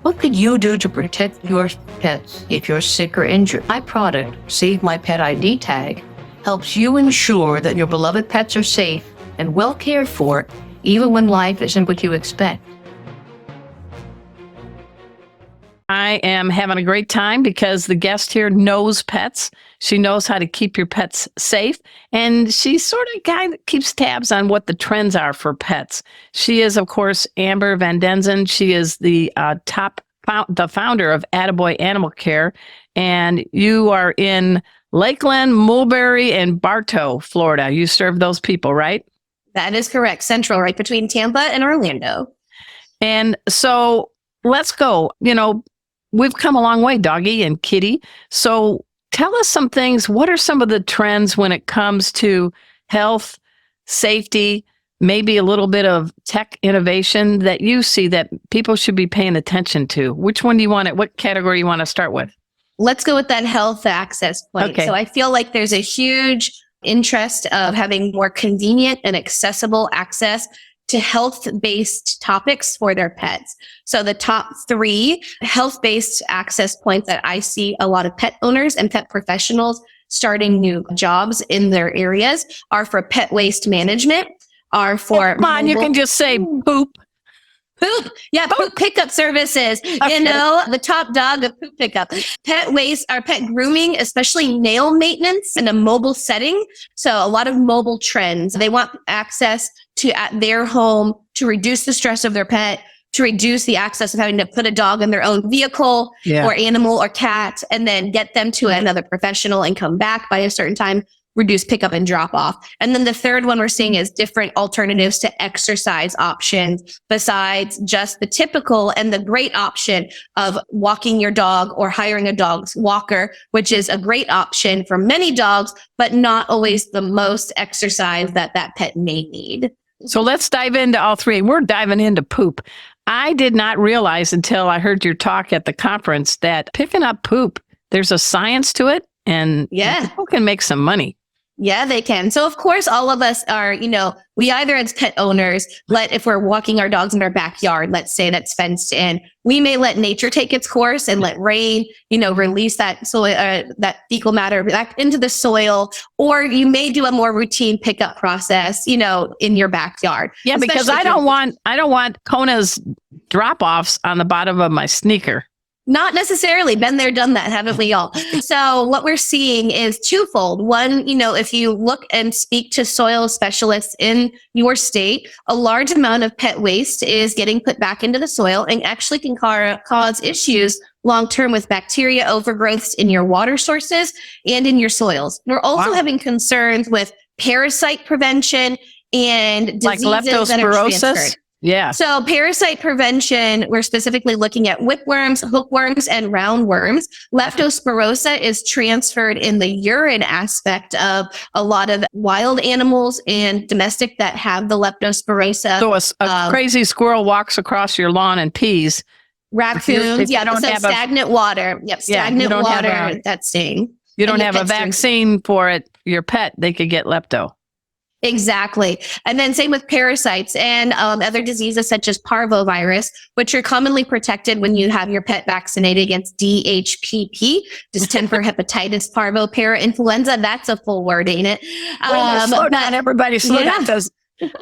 What could you do to protect your pets if you're sick or injured? My product, Save My Pet ID tag, helps you ensure that your beloved pets are safe and well cared for, even when life isn't what you expect. I am having a great time because the guest here knows pets. She knows how to keep your pets safe. And she's sort of a guy that keeps tabs on what the trends are for pets. She is, of course, Amber Van Denzen. She is the the founder of Attaboy Animal Care. And you are in Lakeland, Mulberry, and Bartow, Florida. You serve those people, right? That is correct. Central, right between Tampa and Orlando. And so let's go. We've come a long way, Doggy and Kitty. So tell us some things. What are some of the trends when it comes to health, safety, maybe a little bit of tech innovation that you see that people should be paying attention to? Which one do you want it? What category you want to start with? Let's go with that health access point. Okay. So I feel like there's a huge interest of having more convenient and accessible access to health-based topics for their pets. So the top 3 health-based access points that I see a lot of pet owners and pet professionals starting new jobs in their areas are for pet waste management, are for Come on, you can just say poop. Poop. Yeah, poop pickup services. Okay. The top dog of poop pickup. Pet waste, or pet grooming, especially nail maintenance in a mobile setting. So a lot of mobile trends. They want access to at their home to reduce the stress of their pet, to reduce the access of having to put a dog in their own vehicle or animal or cat, and then get them to another professional and come back by a certain time. Reduce pickup and drop off. And then the third one we're seeing is different alternatives to exercise options besides just the typical and the great option of walking your dog or hiring a dog's walker, which is a great option for many dogs, but not always the most exercise that pet may need. So let's dive into all 3. We're diving into poop. I did not realize until I heard your talk at the conference that picking up poop, there's a science to it, and people can make some money. Yeah, they can. So of course, all of us are, we either as pet owners, if we're walking our dogs in our backyard, let's say that's fenced in, we may let nature take its course and let rain, release that soil, that fecal matter back into the soil, or you may do a more routine pickup process, in your backyard. Yeah, because I don't want Kona's drop-offs on the bottom of my sneaker. Not necessarily. Been there, done that, haven't we all? So what we're seeing is twofold. One, if you look and speak to soil specialists in your state, a large amount of pet waste is getting put back into the soil and actually can cause issues long-term with bacteria overgrowths in your water sources and in your soils. We're also having concerns with parasite prevention and diseases like that are leptospirosis. transferred. Yeah. So parasite prevention, we're specifically looking at whipworms, hookworms, and roundworms. Leptospirosa is transferred in the urine aspect of a lot of wild animals and domestic that have the leptospirosa. So a crazy squirrel walks across your lawn and pees. Raccoons, stagnant water. Yep, stagnant water, that's staying. You don't have a vaccine for it, your pet, they could get lepto. Exactly. And then same with parasites and other diseases such as parvovirus, which are commonly protected when you have your pet vaccinated against DHPP, distemper hepatitis parvo parainfluenza. That's a full word, ain't it? Slow down, everybody. Slow down.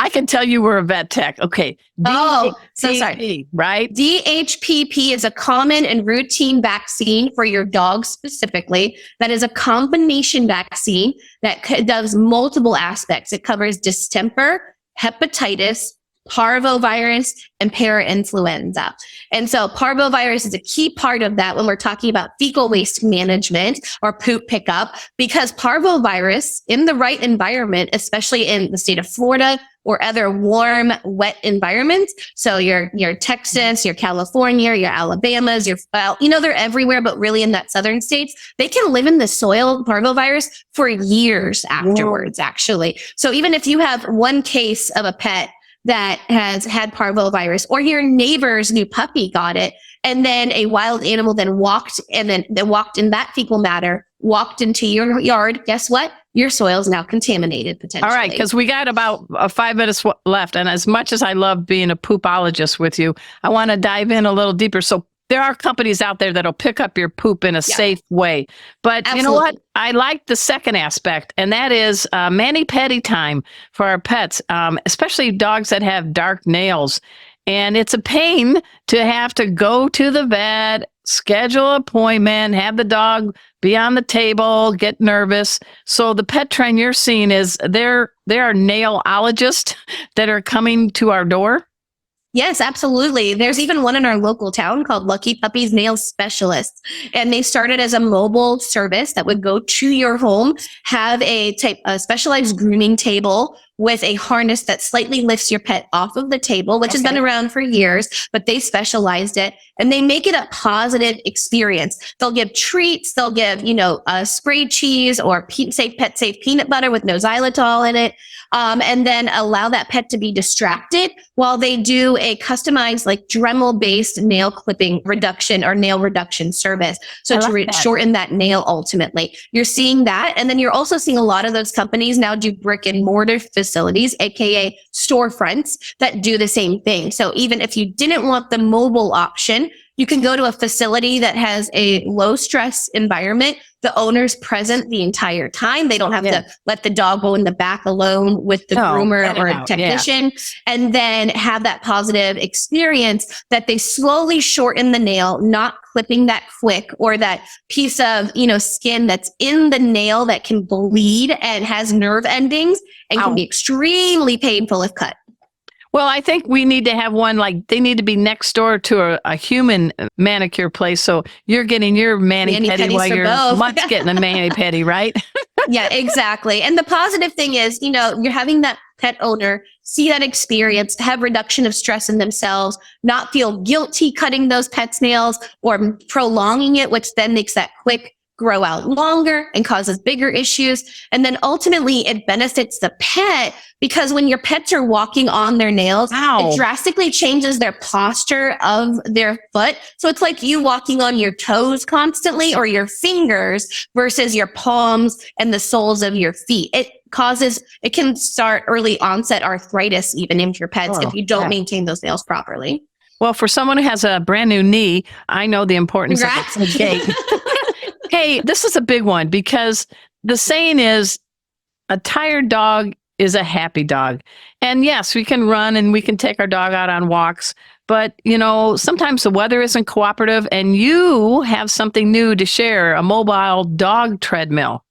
I can tell you were a vet tech. Okay. So sorry. Right? DHPP is a common and routine vaccine for your dog specifically. That is a combination vaccine that does multiple aspects. It covers distemper, hepatitis, parvovirus, and parainfluenza. And so parvovirus is a key part of that when we're talking about fecal waste management or poop pickup, because parvovirus in the right environment, especially in the state of Florida or other warm, wet environments. So your Texas, your California, your Alabamas, they're everywhere, but really in that southern states, they can live in the soil, parvovirus, for years afterwards, actually. So even if you have one case of a pet that has had parvovirus, or your neighbor's new puppy got it, and then a wild animal then walked in that fecal matter, walked into your yard, guess what? Your soil is now contaminated potentially. All right, because we got about 5 minutes left. And as much as I love being a poopologist with you, I want to dive in a little deeper. So there are companies out there that'll pick up your poop in a safe way. But you know what? I like the second aspect, and that is mani-pedi time for our pets, especially dogs that have dark nails. And it's a pain to have to go to the vet, schedule an appointment, have the dog be on the table, get nervous. So the pet trend you're seeing is there are nailologists that are coming to our door. Yes, absolutely. There's even one in our local town called Lucky Puppies Nail Specialists. And they started as a mobile service that would go to your home, have a specialized grooming table with a harness that slightly lifts your pet off of the table, which has been around for years, but they specialized it and they make it a positive experience. They'll give treats, they'll give, spray cheese or pet safe peanut butter with no xylitol in it. And then allow that pet to be distracted while they do a customized, like Dremel-based nail clipping reduction or nail reduction service. So to shorten that nail ultimately. You're seeing that. And then you're also seeing a lot of those companies now do brick and mortar facilities, aka storefronts, that do the same thing. So even if you didn't want the mobile option, you can go to a facility that has a low stress environment. The owner's present the entire time. They don't have to let the dog go in the back alone with the groomer or a technician, and then have that positive experience that they slowly shorten the nail, not clipping that quick or that piece of, skin that's in the nail that can bleed and has nerve endings and can be extremely painful if cut. Well, I think we need to have one, like they need to be next door to a human manicure place. So you're getting your mani-pedi while your mutt's getting a mani-pedi, right? Yeah, exactly. And the positive thing is, you're having that pet owner see that experience, have reduction of stress in themselves, not feel guilty cutting those pet's nails or prolonging it, which then makes that quick grow out longer and causes bigger issues. And then ultimately it benefits the pet because when your pets are walking on their nails, it drastically changes their posture of their foot. So it's like you walking on your toes constantly or your fingers versus your palms and the soles of your feet. It can start early onset arthritis even in your pets if you don't maintain those nails properly. Well, for someone who has a brand new knee, I know the importance of the gait. Hey, this is a big one because the saying is a tired dog is a happy dog. And yes, we can run and we can take our dog out on walks, but sometimes the weather isn't cooperative and you have something new to share, a mobile dog treadmill.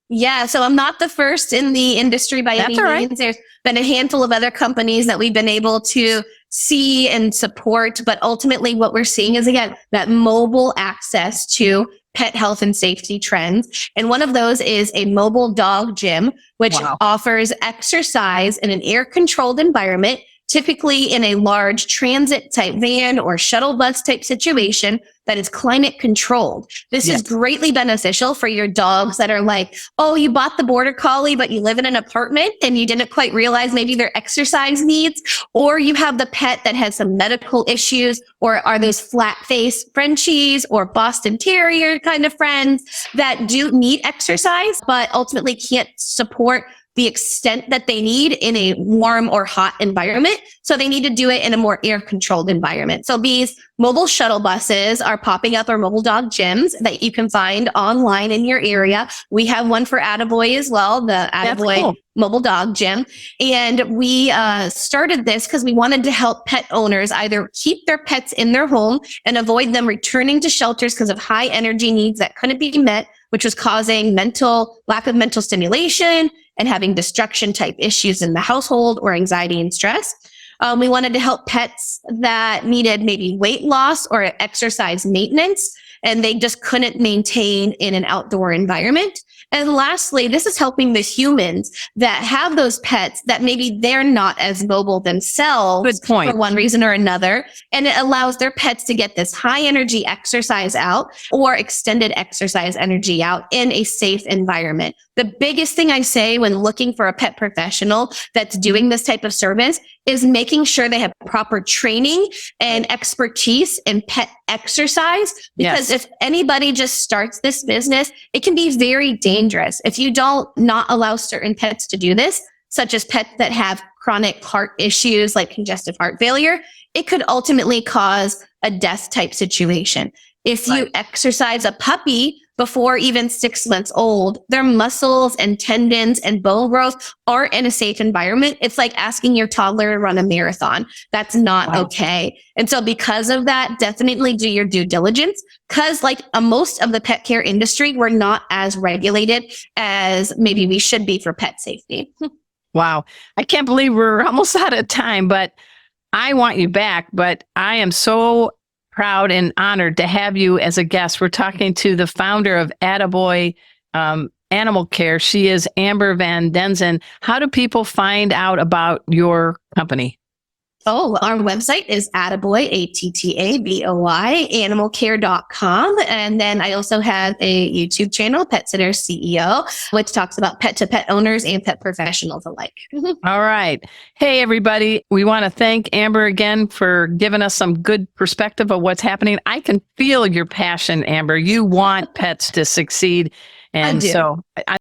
Yeah, so I'm not the first in the industry by any means. There's been a handful of other companies that we've been able to see and support, but ultimately what we're seeing is, again, that mobile access to pet health and safety trends. And one of those is a mobile dog gym, which offers exercise in an air-controlled environment, typically in a large transit type van or shuttle bus type situation that is climate controlled. This is greatly beneficial for your dogs that are like, oh, you bought the border collie, but you live in an apartment and you didn't quite realize maybe their exercise needs, or you have the pet that has some medical issues, or are those flat face Frenchies or Boston Terrier kind of friends that do need exercise, but ultimately can't support the extent that they need in a warm or hot environment. So they need to do it in a more air-controlled environment. So these mobile shuttle buses are popping up, or mobile dog gyms that you can find online in your area. We have one for Attaboy as well, the Attaboy mobile dog gym. And we started this because we wanted to help pet owners either keep their pets in their home and avoid them returning to shelters because of high energy needs that couldn't be met, which was causing lack of mental stimulation and having destruction type issues in the household or anxiety and stress. We wanted to help pets that needed maybe weight loss or exercise maintenance, and they just couldn't maintain in an outdoor environment. And lastly, this is helping the humans that have those pets that maybe they're not as mobile themselves for one reason or another. And it allows their pets to get this high energy exercise out or extended exercise energy out in a safe environment. The biggest thing I say when looking for a pet professional that's doing this type of service is making sure they have proper training and expertise in pet exercise. Because if anybody just starts this business, it can be very dangerous if you don't not allow certain pets to do this, such as pets that have chronic heart issues like congestive heart failure, it could ultimately cause a death type situation. If you exercise a puppy before even 6 months old, their muscles and tendons and bone growth aren't in a safe environment. It's like asking your toddler to run a marathon. That's not okay. And so because of that, definitely do your due diligence, because like most of the pet care industry, we're not as regulated as maybe we should be for pet safety. Wow. I can't believe we're almost out of time, but I want you back. But I am so proud and honored to have you as a guest. We're talking to the founder of Attaboy Animal Care. She is Amber Van Denzen. How do people find out about your company? Oh, our website is Attaboy, ATTABOY, animalcare.com. And then I also have a YouTube channel, Pet Sitter CEO, which talks about pet to pet owners and pet professionals alike. All right. Hey, everybody. We want to thank Amber again for giving us some good perspective of what's happening. I can feel your passion, Amber. You want pets to succeed. And I do. so I